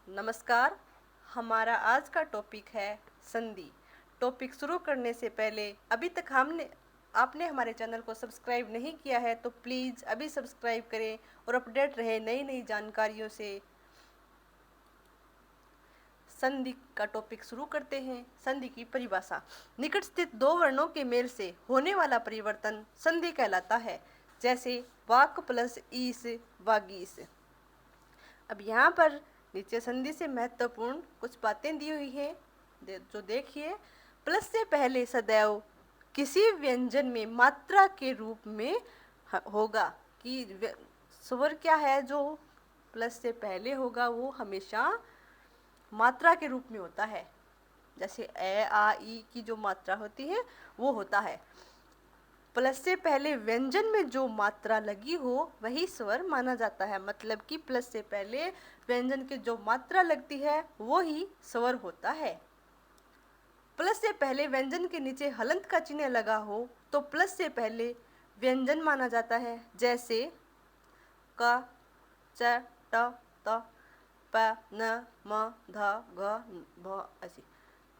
नमस्कार। हमारा आज का टॉपिक है संधि। टॉपिक शुरू करने से पहले अभी तक आपने हमारे चैनल को सब्सक्राइब नहीं किया है तो प्लीज़ अभी सब्सक्राइब करें और अपडेट रहे नई नई जानकारियों से। संधि का टॉपिक शुरू करते हैं। संधि की परिभाषा। निकट स्थित दो वर्णों के मेल से होने वाला परिवर्तन संधि कहलाता है, जैसे वाक प्लस ईस वागीस। अब यहाँ पर नीचे संधि से महत्वपूर्ण कुछ बातें दी हुई है, जो देखिए। प्लस से पहले सदैव किसी व्यंजन में मात्रा के रूप में होगा। कि स्वर क्या है जो प्लस से पहले होगा वो हमेशा मात्रा के रूप में होता है। जैसे ए आ ई की जो मात्रा होती है वो होता है। प्लस से पहले व्यंजन में जो मात्रा लगी हो वही स्वर माना जाता है। मतलब कि प्लस से पहले व्यंजन की जो मात्रा लगती है वो ही स्वर होता है। प्लस से पहले व्यंजन के नीचे हलंत का चिन्ह लगा हो तो प्लस से पहले व्यंजन माना जाता है। जैसे क, च, ट, त, प, न, म, ध, घ, भ ऐसी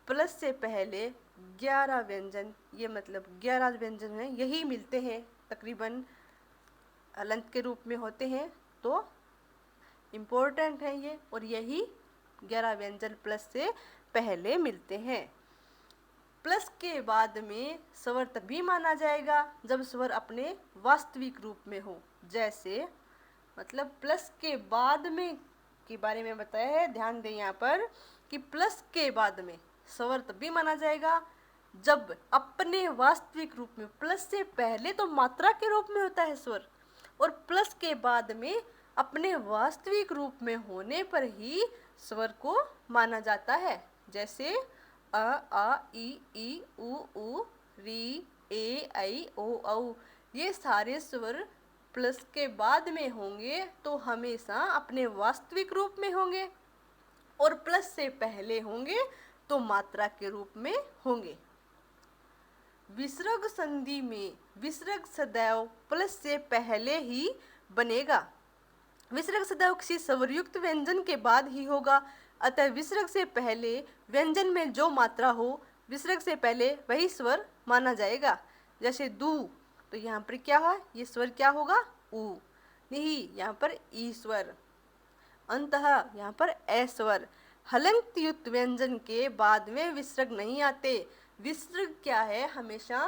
प्लस से पहले 11 व्यंजन, ये मतलब 11 व्यंजन हैं, यही मिलते हैं, तकरीबन हलंत के रूप में होते हैं। तो इम्पोर्टेंट है ये, और यही 11 व्यंजन प्लस से पहले मिलते हैं। प्लस के बाद में स्वर तभी माना जाएगा जब स्वर अपने वास्तविक रूप में हो। जैसे मतलब प्लस के बाद में के बारे में बताया है, ध्यान दें यहाँ पर कि प्लस के बाद में स्वर तभी माना जाएगा जब अपने वास्तविक रूप में। प्लस से पहले तो मात्रा के रूप में होता है स्वर, और प्लस के बाद में अपने वास्तविक रूप में होने पर ही स्वर को माना जाता है। जैसे अ आ ई उ री ए ऐ ओ औ, ये सारे स्वर प्लस के बाद में होंगे तो हमेशा अपने वास्तविक रूप में होंगे, और प्लस से पहले होंगे तो मात्रा के रूप में होंगे। विसर्ग संधि में विसर्ग सदैव प्लस से पहले ही बनेगा। विसर्ग सदैव किसी स्वरयुक्त व्यंजन के बाद ही होगा, अतः विसर्ग से पहले व्यंजन में जो मात्रा हो विसर्ग से पहले वही स्वर माना जाएगा। जैसे दू, तो यहाँ पर क्या है, ये स्वर क्या होगा, ऊ। नहीं, यहाँ पर ई स्वर। अंतः यहाँ पर ए स्वर। हलंत युक्त व्यंजन के बाद में विसर्ग नहीं आते। विसर्ग क्या है, हमेशा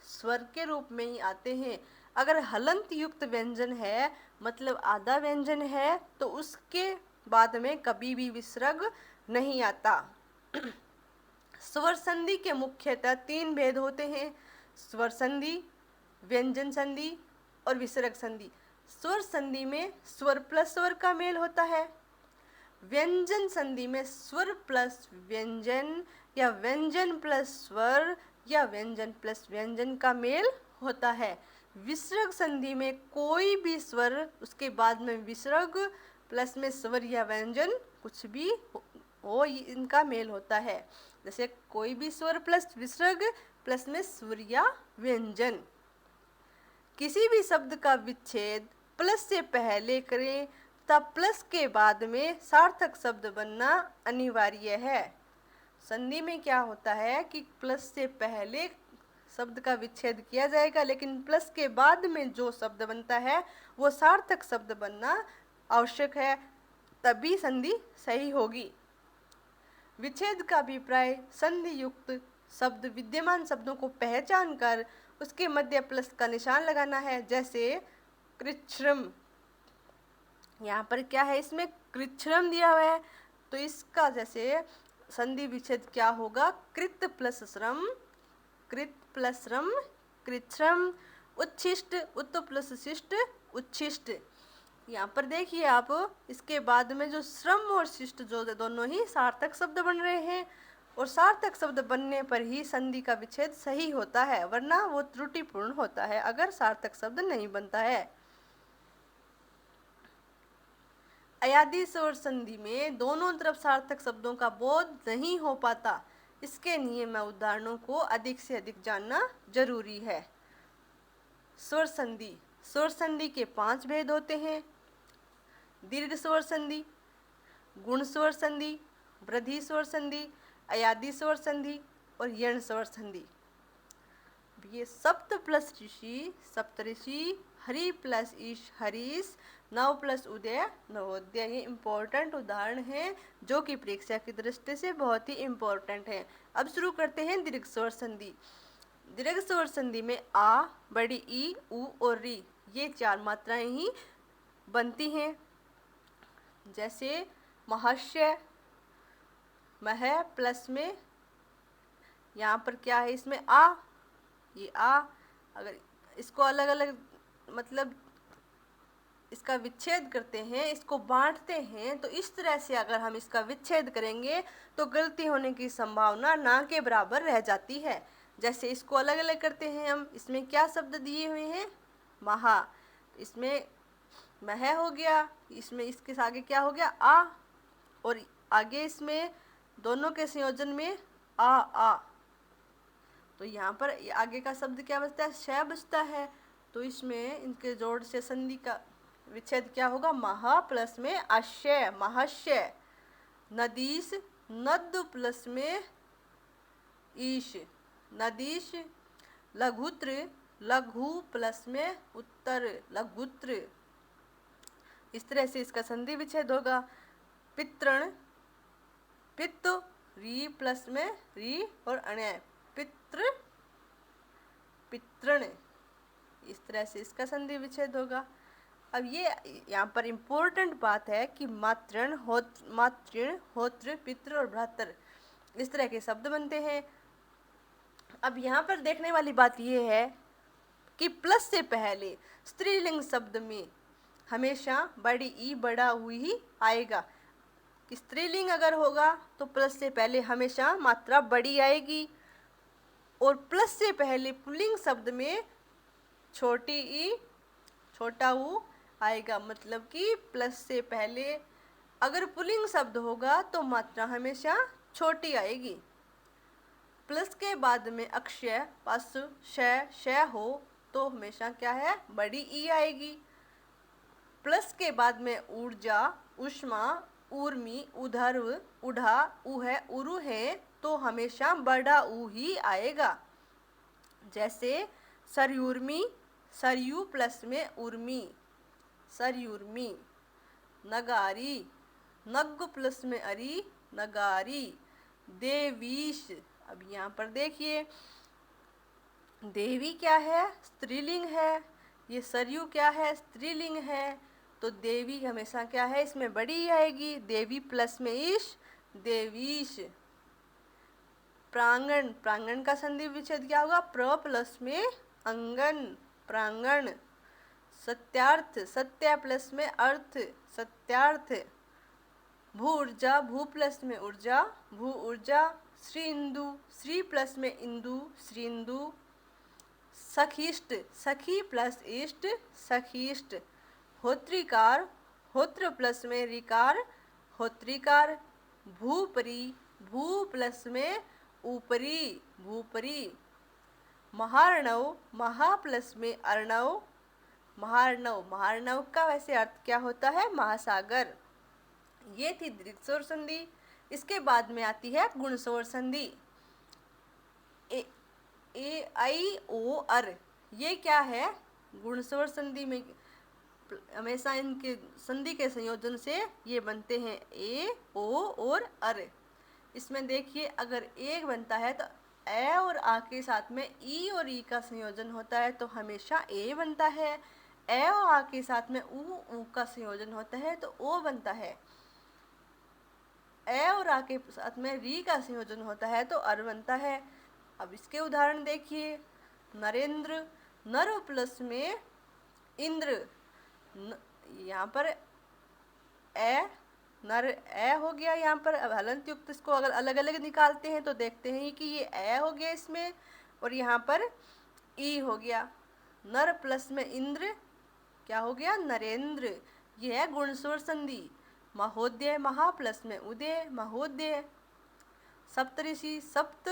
स्वर के रूप में ही आते हैं। अगर हलंत युक्त व्यंजन है, मतलब आधा व्यंजन है, तो उसके बाद में कभी भी विसर्ग नहीं आता। स्वर संधि के मुख्यतः 3 भेद होते हैं: स्वर संधि, व्यंजन संधि और विसर्ग संधि। स्वर संधि में स्वर प्लस स्वर का मेल होता है। व्यंजन संधि में स्वर प्लस व्यंजन या व्यंजन प्लस स्वर या व्यंजन प्लस व्यंजन का मेल होता है। विसर्ग संधि में कोई भी स्वर, उसके बाद में विसर्ग, प्लस में स्वर या व्यंजन कुछ भी हो इनका मेल होता है। जैसे कोई भी स्वर प्लस विसर्ग प्लस में स्वर या व्यंजन। किसी भी शब्द का विच्छेद प्लस से पहले करें तब प्लस के बाद में सार्थक शब्द बनना अनिवार्य है। संधि में क्या होता है कि प्लस से पहले शब्द का विच्छेद किया जाएगा, लेकिन प्लस के बाद में जो शब्द बनता है वो सार्थक शब्द बनना आवश्यक है, तभी संधि सही होगी। विच्छेद का अभिप्राय संधि युक्त शब्द विद्यमान शब्दों को पहचान कर उसके मध्य प्लस का निशान लगाना है। जैसे कृच्छ्रम, यहाँ पर क्या है, इसमें कृच्छ्रम दिया हुआ है, तो इसका जैसे संधि विच्छेद क्या होगा, कृत प्लस श्रम, कृत प्लस श्रम, कृच्छ्रम। उच्छिष्ट, उत प्लस शिष्ट, उच्छिष्ट। यहाँ पर देखिए आप, इसके बाद में जो श्रम और शिष्ट जो दोनों ही सार्थक शब्द बन रहे हैं, और सार्थक शब्द बनने पर ही संधि का विच्छेद सही होता है, वरना वो त्रुटिपूर्ण होता है अगर सार्थक शब्द नहीं बनता है। अयादि स्वर संधि में दोनों तरफ सार्थक शब्दों का बोध नहीं हो पाता। इसके नियम व उदाहरणों को अधिक से अधिक जानना जरूरी है। स्वर संधि। स्वर संधि के 5 भेद होते हैं। दीर्घ स्वर संधि, गुण स्वर संधि, वृद्धि स्वर संधि, अयादि स्वर संधि और यण स्वर संधि। ये सप्त प्लस ऋषि सप्तऋषि, हरि प्लस ईश हरीश, नव प्लस उदय नवोदय, ये इम्पोर्टेंट उदाहरण हैं जो कि परीक्षा की दृष्टि से बहुत ही इम्पोर्टेंट है। अब शुरू करते हैं दीर्घ स्वर संधि। दीर्घ स्वर संधि में आ, बड़ी ई, उ और री, ये चार मात्राएं ही बनती हैं। जैसे महर्षय, मह प्लस में यहाँ पर क्या है, इसमें आ, ये आ, अगर इसको अलग अलग मतलब इसका विच्छेद करते हैं, इसको बांटते हैं, तो इस तरह से अगर हम इसका विच्छेद करेंगे तो गलती होने की संभावना ना के बराबर रह जाती है। जैसे इसको अलग अलग करते हैं हम, इसमें क्या शब्द दिए हुए हैं, महा, इसमें मह हो गया, इसमें इसके आगे क्या हो गया, आ, और आगे इसमें दोनों के संयोजन में आ, तो यहाँ पर आगे का शब्द क्या बचता है, श बचता है। तो इसमें इनके जोड़ से संधि का विच्छेद क्या होगा, महा प्लस में आशय, महशय। नदीश, नद प्लस में ईश, नदीश। लघुत्र, लघु प्लस में उत्तर, लघुत्र। इस तरह से इसका संधि विच्छेद होगा। पितृण, पित्त, री प्लस में री और अण्य, पितृ, पितृण। इस तरह से इसका संधि विच्छेद होगा। अब ये यहाँ पर इम्पोर्टेंट बात है कि मातृण, होत्र, पितृ और भ्रातृ, इस तरह के शब्द बनते हैं। अब यहाँ पर देखने वाली बात ये है कि प्लस से पहले स्त्रीलिंग शब्द में हमेशा बड़ी ई, बड़ा ऊ ही आएगा। स्त्रीलिंग अगर होगा तो प्लस से पहले हमेशा मात्रा बड़ी आएगी, और प्लस से पहले पुल्लिंग शब्द में छोटी ई, छोटा ऊ आएगा। मतलब कि प्लस से पहले अगर पुल्लिंग शब्द होगा तो मात्रा हमेशा छोटी आएगी। प्लस के बाद में अक्षय, पस, शय हो तो हमेशा क्या है, बड़ी ई आएगी। प्लस के बाद में ऊर्जा, उष्मा, ऊर्मी, उधर्व, उढ़ा, उह, उरु है तो हमेशा बड़ा ऊ ही आएगा। जैसे सरयूर्मी, सरयू प्लस में उर्मी, सरयूर्मी। नगारी, नग प्लस में अरी, नगारी। देवीश, अब यहाँ पर देखिए देवी क्या है, स्त्रीलिंग है, ये सरयू क्या है, स्त्रीलिंग है, तो देवी हमेशा क्या है, इसमें बड़ी आएगी, देवी प्लस में ईश, देवीश। प्रांगण, प्रांगण का संधि विच्छेद क्या होगा, प्र प्लस में अंगन, प्रांगण। सत्यार्थ, सत्य प्लस में अर्थ, सत्यार्थ। भू ऊर्जा, भू प्लस में ऊर्जा, भू ऊर्जा। श्री इंदु, श्री प्लस में इंदु, श्रींदु। सखिष्ट, सखी प्लस इष्ट, सखिष्ट। होत्रिकार, होत्र प्लस में रिकार, होत्रिकार। भूपरी, भू प्लस में ऊपरी, भूपरी। महार्णव, महा प्लस में अर्णव, महार्णव। महार्णव का वैसे अर्थ क्या होता है, महासागर। ये थी दीर्घ स्वर संधि। इसके बाद में आती है गुण स्वर संधि। ए आई ओ अर, ये क्या है, गुण स्वर संधि में हमेशा इनके संधि के संयोजन से ये बनते हैं ए, ओ और अर। इसमें देखिए अगर एक बनता है तो ए और आ के साथ में ई और ई का संयोजन होता है तो हमेशा ए बनता है। ए और आ के साथ में ऊ का संयोजन होता है तो ओ बनता है। ए और आ के साथ में री का संयोजन होता है तो अर बनता है। अब इसके उदाहरण देखिए, नरेंद्र, नर प्लस में इंद्र, यहाँ पर ए, नर ए हो गया। यहाँ पर अब हलंत युक्त इसको अगर अलग अलग निकालते हैं तो देखते हैं कि ये ए हो गया इसमें, और यहाँ पर ई हो गया। नर प्लस में इंद्र क्या हो गया, नरेंद्र। यह है गुण स्वर संधि। महोदय, महा प्लस में उदय, महोदय। सप्तऋषि, सप्त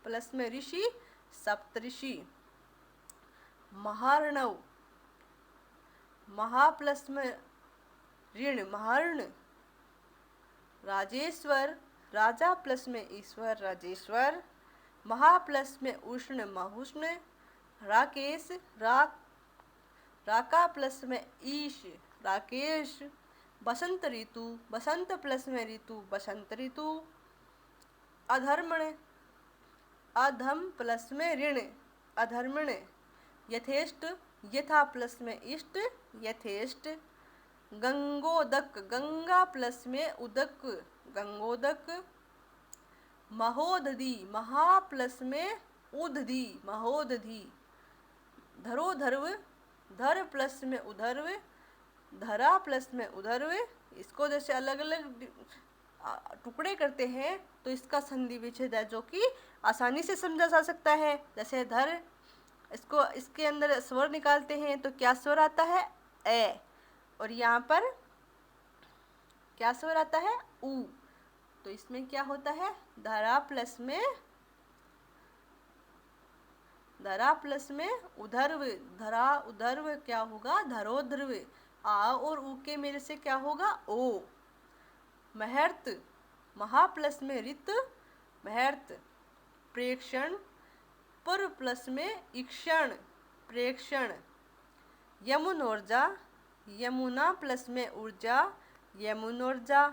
प्लस में ऋषि, सप्तऋषि। महार्णव, महा प्लस में ऋण, महार्ण। राजेश्वर, राजा प्लस में ईश्वर राजेश्वर, महा प्लस में उष्ण महुष्ण, राकेश, राका प्लस में ईश राकेश, बसंत ऋतु, बसंत प्लस में ऋतु बसंत ऋतु, अधर्मण, अधम प्लस में ऋण अधर्मण, यथेष्ट, यथा प्लस में इष्ट यथेष्ट, गंगोदक, गंगा प्लस में उदक गंगोदक, महोदधि, महा प्लस में उदधि महोदधि, धरोधर्व, धर प्लस में उधर्व धरा प्लस में उधर्व। इसको जैसे अलग अलग टुकड़े करते हैं तो इसका संधि विच्छेद है जो कि आसानी से समझा जा सकता है। जैसे धर, इसको इसके अंदर स्वर निकालते हैं तो क्या स्वर आता है? ए, और यहाँ पर क्या स्वर आता है? उ। तो इसमें क्या होता है? धरा प्लस में उधर्व, धरा उधर्व क्या होगा? धरोध्रव। आ और उ के मेल से क्या होगा? ओ। महर्त, महा प्लस में ऋत महर्त, प्रेक्षण, पुर प्लस में इक्षण प्रेक्षण, यमुनोर्जा, यमुना प्लस में ऊर्जा यमुनोर्जा,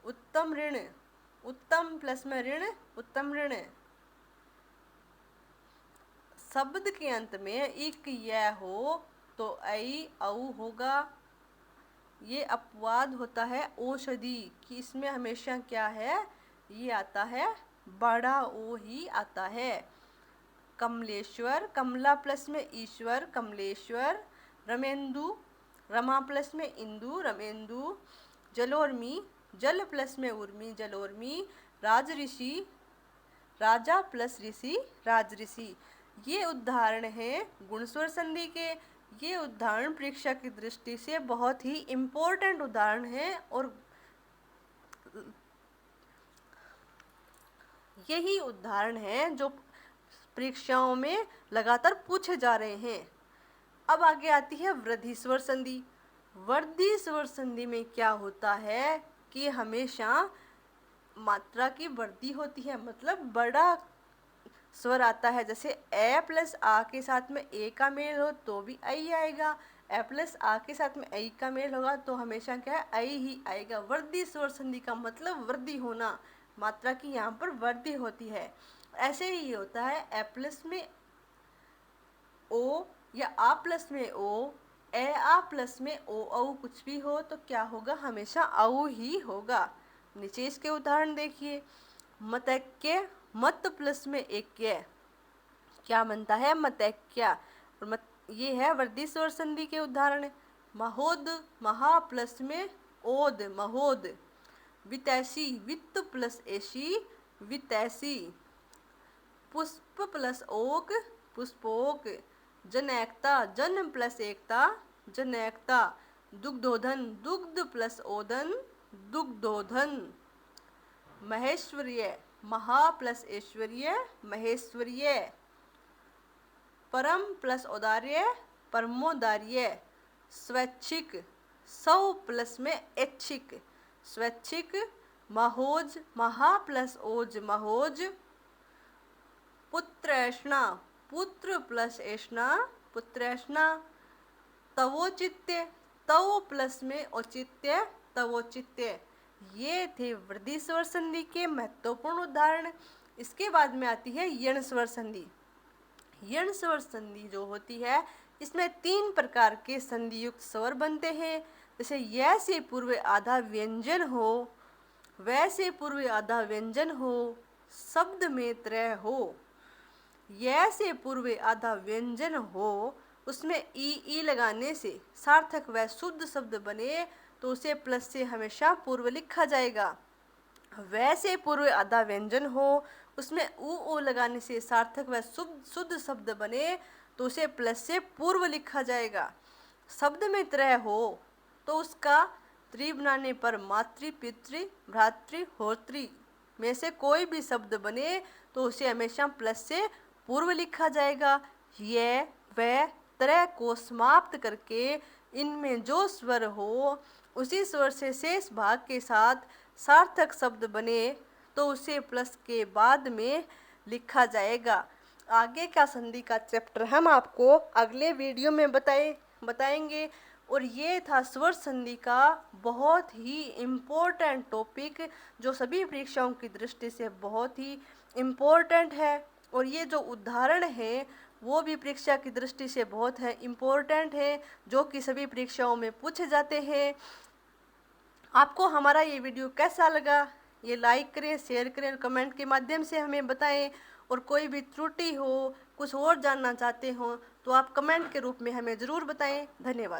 उत्तम ऋण, उत्तम प्लस में ऋण उत्तम ऋण। शब्द के अंत में इक य हो तो ऐ औ होगा। ये अपवाद होता है औषधि कि इसमें हमेशा क्या है? ये आता है बड़ा ओ ही आता है। कमलेश्वर, कमला प्लस में ईश्वर कमलेश्वर, रमेंदु, रमा प्लस में इंदु रमेंदु, जलोर्मी, जल प्लस में उर्मी जलोर्मी, राजऋषि, राजा प्लस ऋषि राजऋषि। ये उदाहरण हैं गुणस्वर संधि के। ये उदाहरण परीक्षा की दृष्टि से बहुत ही इम्पोर्टेंट उदाहरण हैं और यही उदाहरण हैं जो परीक्षाओं में लगातार पूछे जा रहे हैं। अब आगे आती है वृद्धि स्वर संधि। वृद्धि स्वर संधि में क्या होता है कि हमेशा मात्रा की वृद्धि होती है, मतलब बड़ा स्वर आता है। जैसे ए प्लस आ के साथ में ए का मेल हो तो भी आई आएगा, ए प्लस आ के साथ में आई का मेल होगा तो हमेशा क्या है? आई ही आएगा। वृद्धि स्वर संधि का मतलब वृद्धि होना, मात्रा की यहाँ पर वृद्धि होती है। ऐसे ही होता है ए प्लस में ओ या आ प्लस में ओ, ए आ प्लस में ओ औ कुछ भी हो तो क्या होगा? हमेशा औ ही होगा। नीचे इसके उदाहरण देखिए। मतैक्य, मत प्लस में एक्य क्या बनता है? मतैक्या। और मत ये है वृद्धि स्वर संधि के उदाहरण। महोद, महा प्लस में ओद महोद, वितैसी, वित्त प्लस ऐसी वितैसी, पुष्प प्लस ओक पुष्पोक, जनैकता, जन प्लस एकता जनैकता, दुग्धोधन, दुग्ध प्लस ओदन दुग्धोधन, महेश्वर्य, महा प्लस ऐश्वर्य महेश्वर्य, परम प्लस औदार्य परमोदार्य, स्वैच्छिक, सौ प्लस में ऐच्छिक स्वैच्छिक, महोज, महा प्लस ओज महोज, पुत्रैष्णा, पुत्र प्लस ऐष्णा पुत्रैष्णा, तवोचित्य, तव प्लस में औचित्य तवोचित्य। ये थे वृद्धि स्वर संधि के महत्वपूर्ण उदाहरण। इसके बाद में आती है यण स्वर संधि। यण स्वर संधि जो होती है इसमें 3 प्रकार के संधि युक्त स्वर बनते हैं। जैसे य से पूर्व आधा व्यंजन हो, वै से पूर्व आधा व्यंजन हो, शब्द में त्रय हो। य से पूर्व आधा व्यंजन हो, उसमें ई लगाने से सार्थक व शुद्ध शब्द बने तो उसे प्लस से हमेशा पूर्व लिखा जाएगा। वैसे पूर्व आधा व्यंजन हो, उसमें उ लगाने से सार्थक व शुद्ध शब्द बने तो उसे प्लस से पूर्व लिखा जाएगा। शब्द में त्रय हो तो उसका त्रि बनाने पर मातृ, पितृ, भ्रातृ, होतृ में से कोई भी शब्द बने तो उसे हमेशा प्लस से पूर्व लिखा जाएगा। ये व त्रय को समाप्त करके इनमें जो स्वर हो उसी स्वर से शेष भाग के साथ सार्थक शब्द बने तो उसे प्लस के बाद में लिखा जाएगा। आगे का संधि का चैप्टर हम आपको अगले वीडियो में बताएंगे। और ये था स्वर संधि का बहुत ही इम्पोर्टेंट टॉपिक, जो सभी परीक्षाओं की दृष्टि से बहुत ही इम्पोर्टेंट है। और ये जो उदाहरण है वो भी परीक्षा की दृष्टि से बहुत है इम्पोर्टेंट है, जो कि सभी परीक्षाओं में पूछे जाते हैं। आपको हमारा ये वीडियो कैसा लगा, ये लाइक करें, शेयर करें और कमेंट के माध्यम से हमें बताएं। और कोई भी त्रुटि हो, कुछ और जानना चाहते हो तो आप कमेंट के रूप में हमें ज़रूर बताएं। धन्यवाद।